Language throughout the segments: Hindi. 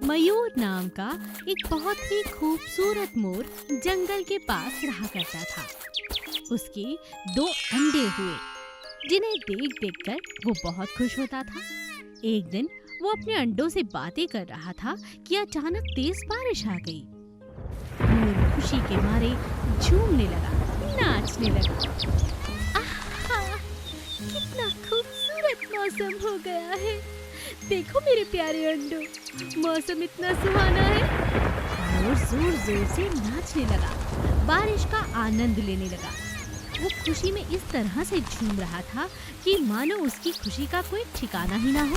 मयूर नाम का एक बहुत ही खूबसूरत मोर जंगल के पास रहा करता था। उसके 2 अंडे हुए जिन्हें देख देख कर वो बहुत खुश होता था। एक दिन वो अपने अंडों से बातें कर रहा था कि अचानक तेज बारिश आ गई। मोर खुशी के मारे झूमने लगा, नाचने लगा। आहा, कितना खूबसूरत मौसम हो गया है। देखो मेरे प्यारे अंडों, मौसम इतना सुहाना है। मोर जोर जोर से नाचने लगा, बारिश का आनंद लेने लगा। वो खुशी में इस तरह से झूम रहा था कि मानो उसकी खुशी का कोई ठिकाना ही ना हो।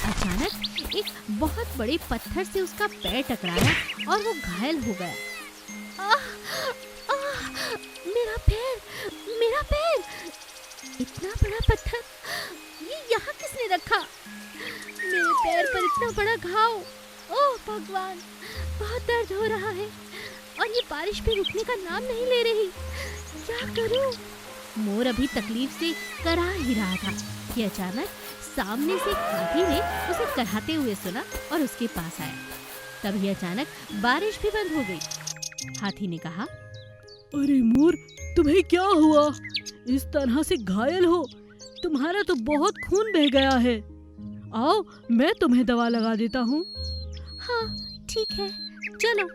अचानक एक बहुत बड़े पत्थर से उसका पैर टकराया और वो घायल हो गया। आह, आह, मेरा पैर, मेरा पैर! इतना बड़ा पत्थर, ये यहाँ किसने रखा? मेरे पैर पर इतना बड़ा घाव! ओह भगवान, बहुत दर्द हो रहा है और ये बारिश भी रुकने का नाम नहीं ले रही। क्या करूं? मोर अभी तकलीफ से कराह ही रहा था कि अचानक सामने से हाथी ने उसे कराहते हुए सुना और उसके पास आया। तभी अचानक बारिश भी बंद हो गई। हाथी ने कहा, अरे मोर, तुम्हें क्या हुआ? इस तरह से घायल हो? तुम्हारा तो बहुत खून बह गया है। आओ, मैं तुम्हें दवा लगा देता हूँ। हाँ ठीक है, चलो।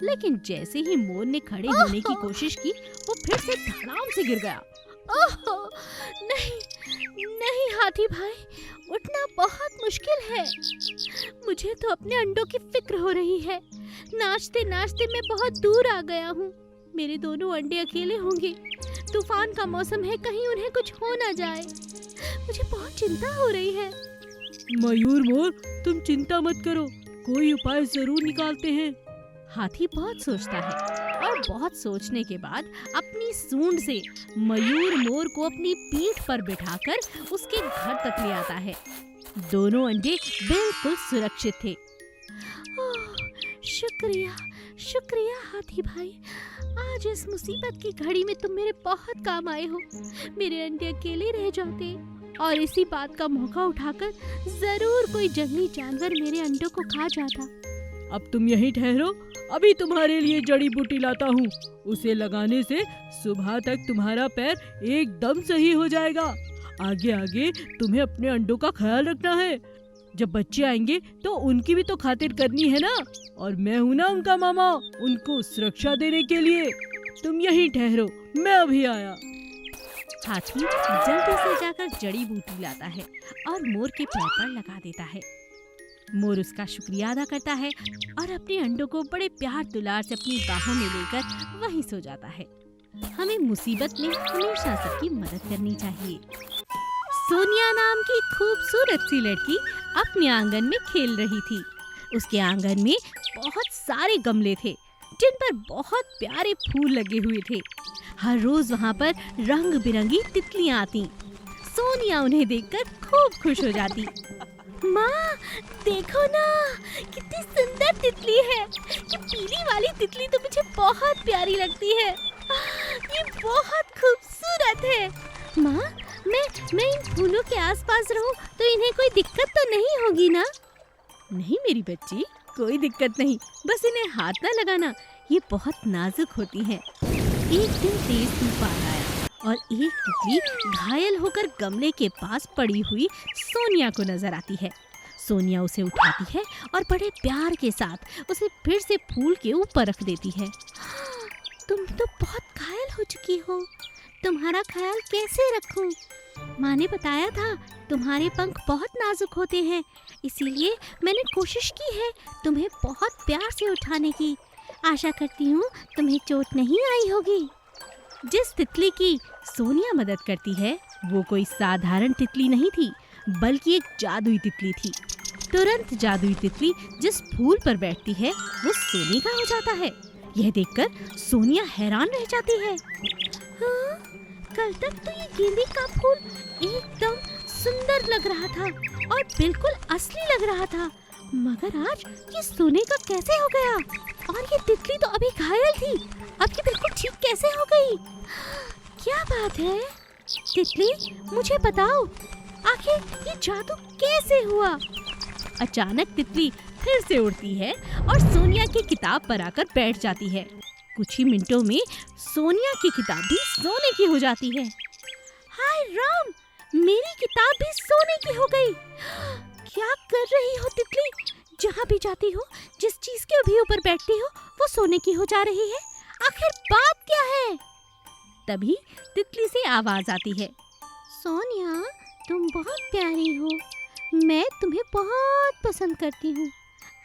लेकिन जैसे ही मोर ने खड़े होने की कोशिश की, वो फिर से धड़ाम से गिर गया। ओह नहीं नहीं हाथी भाई, उठना बहुत मुश्किल है। मुझे तो अपने अंडों की फिक्र हो रही है। नाचते नाचते मैं बहुत दूर आ गया हूँ। मेरे दोनों अंडे अकेले होंगे। तूफान का मौसम है, कहीं उन्हें कुछ हो ना जाए। मुझे बहुत चिंता हो रही है। मयूर मोर, तुम चिंता मत करो, कोई उपाय जरूर निकालते हैं। हाथी बहुत सोचता है और बहुत सोचने के बाद अपनी सूंड से मयूर मोर को अपनी पीठ पर बिठाकर उसके घर तक ले आता है। दोनों अंडे बिल्कुल सुरक्षित थे। शुक्रिया शुक्रिया हाथी भाई, आज इस मुसीबत की घड़ी में तुम मेरे बहुत काम आए हो। मेरे अंडे अकेले रह जाते और इसी बात का मौका उठाकर जरूर कोई जंगली जानवर मेरे अंडों को खा जाता। अब तुम यहीं ठहरो, अभी तुम्हारे लिए जड़ी बूटी लाता हूँ। उसे लगाने से सुबह तक तुम्हारा पैर एकदम सही हो जाएगा। आगे आगे तुम्हें अपने अंडों का ख्याल रखना है। जब बच्चे आएंगे तो उनकी भी तो खातिर करनी है ना, और मैं हूँ ना उनका मामा, उनको सुरक्षा देने के लिए। तुम यहीं ठहरो, मैं अभी आया। हाथी जल्दी से जाकर जड़ी बूटी लाता है और मोर के पैर पर लगा देता है। मोर उसका शुक्रिया अदा करता है और अपने अंडों को बड़े प्यार दुलार से अपनी बाहों में लेकर वहीं सो जाता है। हमें मुसीबत में हमेशा सबकी मदद करनी चाहिए। सोनिया नाम की खूबसूरत सी लड़की अपने आंगन में खेल रही थी। उसके आंगन में बहुत सारे गमले थे जिन पर बहुत प्यारे फूल लगे हुए थे। हर रोज वहाँ पर रंग बिरंगी तितलियाँ आती। सोनिया उन्हें देखकर खूब खुश हो जाती। माँ देखो ना, कितनी सुंदर तितली है। ये पीली वाली तितली तो मुझे बहुत प्यारी लगती है। ये बहुत खूबसूरत है। माँ, मैं इन फूलों के आसपास रहूं तो इन्हें कोई दिक्कत तो नहीं होगी ना? नहीं मेरी बच्ची, कोई दिक्कत नहीं, बस इन्हें हाथ ना लगाना, ये बहुत नाजुक होती हैं। एक दिन तेज तूफान आया और एक तितली घायल होकर गमले के पास पड़ी हुई सोनिया को नजर आती है। सोनिया उसे उठाती है और बड़े प्यार के साथ उसे फिर से फूल के ऊपर रख देती है। तुम तो बहुत घायल हो चुकी हो, तुम्हारा ख्याल कैसे रखूं? माँ ने बताया था तुम्हारे पंख बहुत नाजुक होते हैं, इसीलिए मैंने कोशिश की है तुम्हें बहुत प्यार से उठाने की। आशा करती हूँ तुम्हें चोट नहीं आई होगी। जिस तितली की सोनिया मदद करती है वो कोई साधारण तितली नहीं थी, बल्कि एक जादुई तितली थी। तुरंत जादुई तितली जिस फूल पर बैठती है वो सोने का हो जाता है। यह देखकर सोनिया हैरान रह जाती है। हाँ, कल तक तो ये गेंदे का फूल एकदम सुंदर लग रहा था और बिल्कुल असली लग रहा था, मगर आज ये सोने का कैसे हो गया? और ये तितली तो अभी घायल थी, अब ये बिल्कुल ठीक कैसे हो गई? क्या बात है? तितली, मुझे बताओ, आखिर ये जादू कैसे हुआ? अचानक तितली फिर से उड़ती है और सोनिया की किताब पर आकर बैठ जाती है। कुछ ही मिनटों में सोनिया की किताब भी सोने की हो जाती है। हाय राम, मेरी किताब भी सोने की हो गई। क्या कर रही हो तितली? जहाँ भी जाती हो, जिस चीज के भी ऊपर बैठती हो, वो सोने की हो जा रही है। आखिर बात क्या है? तभी तितली से आवाज आती है। सोनिया, तुम बहुत प्यारी हो, मैं तुम्हें बहुत पसंद करती हूँ।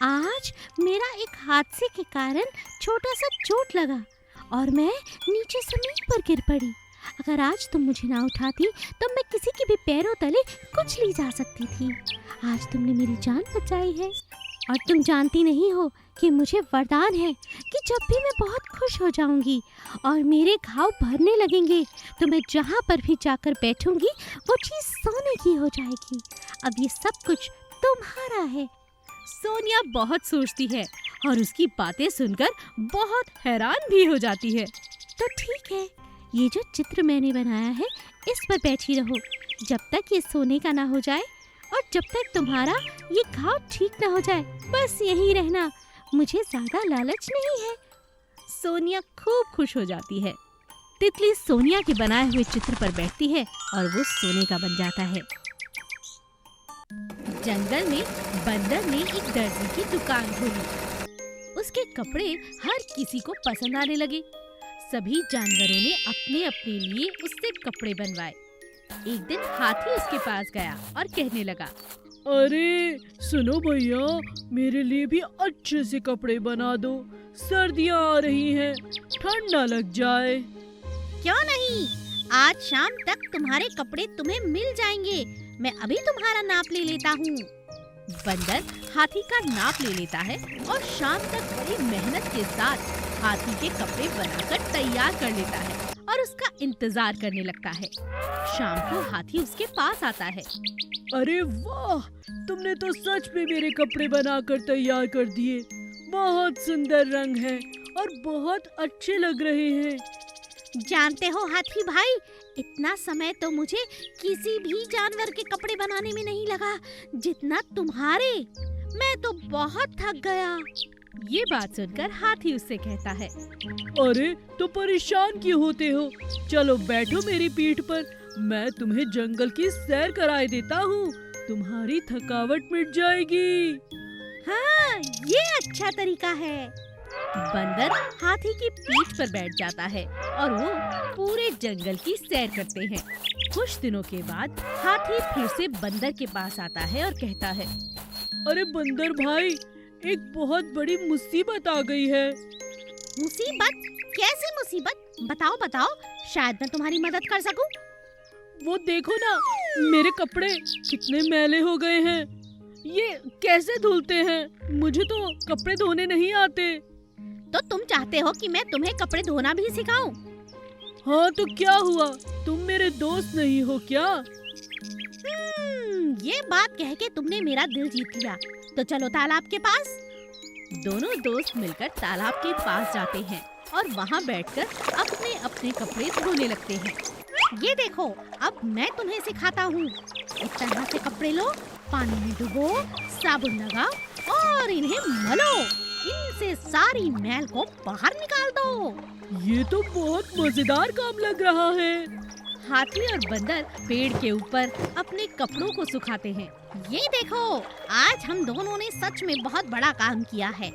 आज मेरा एक हादसे के कारण छोटा सा चोट लगा और मैं नीचे जमीन पर गिर पड़ी। अगर आज तुम मुझे ना उठाती तो मैं किसी के भी पैरों तले कुचली ली जा सकती थी। आज तुमने मेरी जान बचाई है और तुम जानती नहीं हो कि मुझे वरदान है कि जब भी मैं बहुत खुश हो जाऊंगी और मेरे घाव भरने लगेंगे तो मैं जहाँ पर भी जाकर बैठूंगी वो चीज़ सोने की हो जाएगी। अब ये सब कुछ तुम्हारा है। सोनिया बहुत सोचती है और उसकी बातें सुनकर बहुत हैरान भी हो जाती है। तो ठीक है, ये जो चित्र मैंने बनाया है इस पर बैठी रहो जब तक ये सोने का ना हो जाए और जब तक तुम्हारा ये घाव ठीक ना हो जाए। बस यही रहना, मुझे ज्यादा लालच नहीं है। सोनिया खूब खुश हो जाती है। तितली सोनिया के बनाए हुए चित्र पर बैठती है और वो सोने का बन जाता है। जंगल में बंदर ने एक दर्जी की दुकान खोली। उसके कपड़े हर किसी को पसंद आने लगे। सभी जानवरों ने अपने अपने लिए उससे कपड़े बनवाए। एक दिन हाथी उसके पास गया और कहने लगा, अरे सुनो भैया, मेरे लिए भी अच्छे से कपड़े बना दो। सर्दियाँ आ रही हैं, ठंड ना लग जाए। क्यों नहीं, आज शाम तक तुम्हारे कपड़े तुम्हें मिल जाएंगे। मैं अभी तुम्हारा नाप ले लेता हूँ। बंदर हाथी का नाप ले लेता है और शाम तक बड़ी मेहनत के साथ हाथी के कपड़े बनाकर तैयार कर लेता है और उसका इंतजार करने लगता है। शाम को हाथी उसके पास आता है। अरे वाह, तुमने तो सच में मेरे कपड़े बनाकर तैयार कर दिए। बहुत सुंदर रंग है और बहुत अच्छे लग रहे हैं। जानते हो हाथी भाई, इतना समय तो मुझे किसी भी जानवर के कपड़े बनाने में नहीं लगा जितना तुम्हारे। मैं तो बहुत थक गया। ये बात सुनकर हाथी उससे कहता है, अरे तो परेशान क्यों होते हो? चलो बैठो मेरी पीठ पर, मैं तुम्हें जंगल की सैर कराए देता हूँ। तुम्हारी थकावट मिट जाएगी। हाँ, ये अच्छा तरीका है। बंदर हाथी की पीठ पर बैठ जाता है और वो पूरे जंगल की सैर करते हैं। कुछ दिनों के बाद हाथी फिर से बंदर के पास आता है और कहता है, अरे बंदर भाई, एक बहुत बड़ी मुसीबत आ गई है। मुसीबत? कैसी मुसीबत? बताओ बताओ, शायद मैं तुम्हारी मदद कर सकूं। वो देखो ना, मेरे कपड़े कितने मैले हो गए हैं। ये कैसे धुलते हैं? मुझे तो कपड़े धोने नहीं आते। तो तुम चाहते हो कि मैं तुम्हें कपड़े धोना भी सिखाऊं? हाँ तो क्या हुआ, तुम मेरे दोस्त नहीं हो क्या? ये बात कह के तुमने मेरा दिल जीत लिया। तो चलो तालाब के पास। दोनों दोस्त मिलकर तालाब के पास जाते हैं और वहाँ बैठकर अपने अपने कपड़े धोने लगते हैं। ये देखो, अब मैं तुम्हें सिखाता हूँ। इस तरह से कपड़े लो, पानी में डुबो, साबुन लगाओ और इन्हें मलो। इनसे सारी मैल को बाहर निकाल दो। ये तो बहुत मजेदार काम लग रहा है। हाथी और बंदर पेड़ के ऊपर अपने कपड़ों को सुखाते हैं। ये देखो, आज हम दोनों ने सच में बहुत बड़ा काम किया है।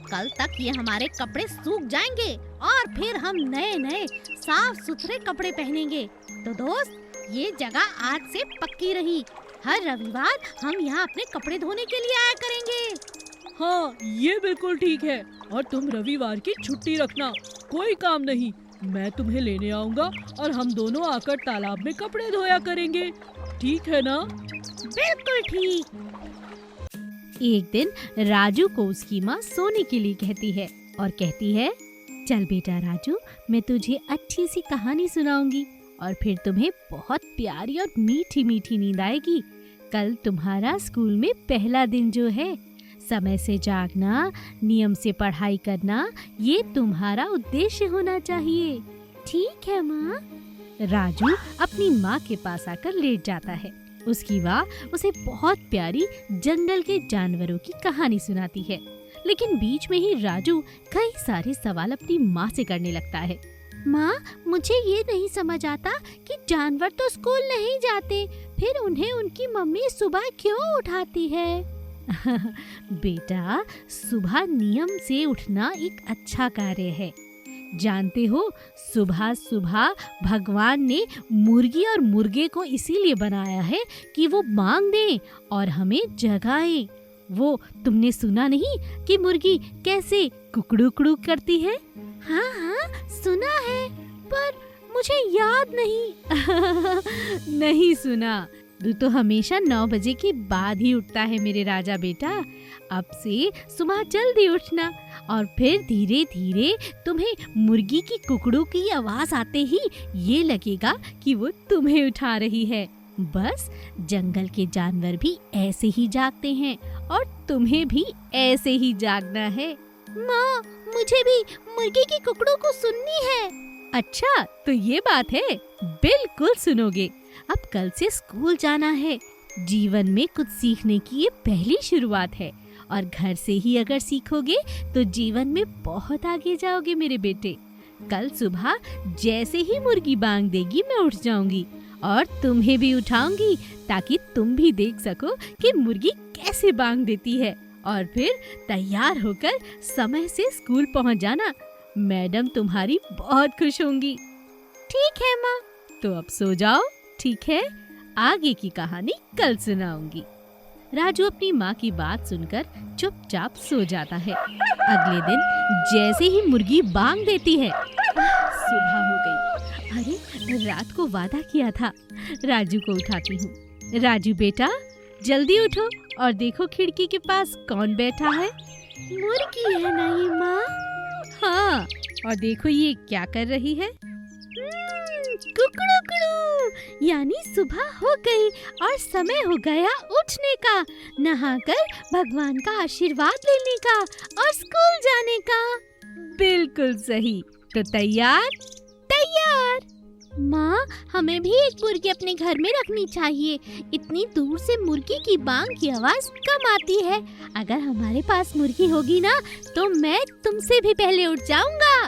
कल तक ये हमारे कपड़े सूख जाएंगे और फिर हम नए नए साफ सुथरे कपड़े पहनेंगे। तो दोस्त, ये जगह आज से पक्की रही। हर रविवार हम यहाँ अपने कपड़े धोने के लिए आया करेंगे। हाँ, ये बिल्कुल ठीक है। और तुम रविवार की छुट्टी रखना, कोई काम नहीं। मैं तुम्हें लेने आऊँगा और हम दोनों आकर तालाब में कपड़े धोया करेंगे। ठीक है ना? बिल्कुल ठीक। एक दिन राजू को उसकी माँ सोने के लिए कहती है और कहती है, चल बेटा राजू, मैं तुझे अच्छी सी कहानी सुनाऊंगी और फिर तुम्हें बहुत प्यारी और मीठी मीठी नींद आएगी। कल तुम्हारा स्कूल में पहला दिन जो है, समय से जागना, नियम से पढ़ाई करना, ये तुम्हारा उद्देश्य होना चाहिए। ठीक है माँ। राजू अपनी माँ के पास आकर लेट जाता है उसकी माँ उसे बहुत प्यारी जंगल के जानवरों की कहानी सुनाती है। लेकिन बीच में ही राजू कई सारे सवाल अपनी माँ से करने लगता है। माँ, मुझे ये नहीं समझ आता कि जानवर तो स्कूल नहीं जाते, फिर उन्हें उनकी मम्मी सुबह क्यों उठाती है? बेटा, सुबह नियम से उठना एक अच्छा कार्य है। जानते हो, सुबह सुबह भगवान ने मुर्गी और मुर्गे को इसीलिए बनाया है कि वो मांग दें और हमें जगाएं। वो तुमने सुना नहीं कि मुर्गी कैसे कुकड़ू करती है? हाँ हाँ, सुना है, पर मुझे याद नहीं। नहीं सुना? तू तो हमेशा 9 बजे के बाद ही उठता है मेरे राजा बेटा। अब से सुबह जल्दी उठना और फिर धीरे धीरे तुम्हें मुर्गी की कुकड़ू की आवाज आते ही ये लगेगा कि वो तुम्हें उठा रही है। बस जंगल के जानवर भी ऐसे ही जागते हैं और तुम्हें भी ऐसे ही जागना है। माँ, मुझे भी मुर्गी की कुकड़ू को सुननी है। अच्छा, तो ये बात है, बिल्कुल सुनोगे। अब कल से स्कूल जाना है। जीवन में कुछ सीखने की ये पहली शुरुआत है और घर से ही अगर सीखोगे तो जीवन में बहुत आगे जाओगे मेरे बेटे। कल सुबह जैसे ही मुर्गी बांग देगी मैं उठ जाऊंगी और तुम्हें भी उठाऊंगी ताकि तुम भी देख सको कि मुर्गी कैसे बांग देती है। और फिर तैयार होकर समय से स्कूल पहुंच जाना। मैडम तुम्हारी बहुत खुश होंगी। ठीक है माँ। तो अब सो जाओ, ठीक है? आगे की कहानी कल सुनाऊंगी। राजू अपनी माँ की बात सुनकर चुपचाप सो जाता है। अगले दिन जैसे ही मुर्गी बांग देती है, सुबह हो गई। अरे, रात को वादा किया था। राजू को उठाती हूँ। राजू बेटा, जल्दी उठो और देखो खिड़की के पास कौन बैठा है। मुर्गी है ना ये माँ? हाँ, और देखो ये क्या कर रही है। कुकड़ू, यानी सुबह हो गई और समय हो गया उठने का, नहाकर भगवान का आशीर्वाद लेने का और स्कूल जाने का। बिल्कुल सही। तो तैयार? तैयार। माँ, हमें भी एक मुर्गी अपने घर में रखनी चाहिए। इतनी दूर से मुर्गी की बांग की आवाज कम आती है। अगर हमारे पास मुर्गी होगी ना तो मैं तुमसे भी पहले उठ जाऊंगा।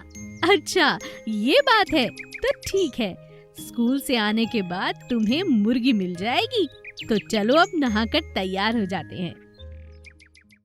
अच्छा, ये बात है तो ठीक है। स्कूल से आने के बाद तुम्हें मुर्गी मिल जाएगी। तो चलो अब नहाकर तैयार हो जाते हैं।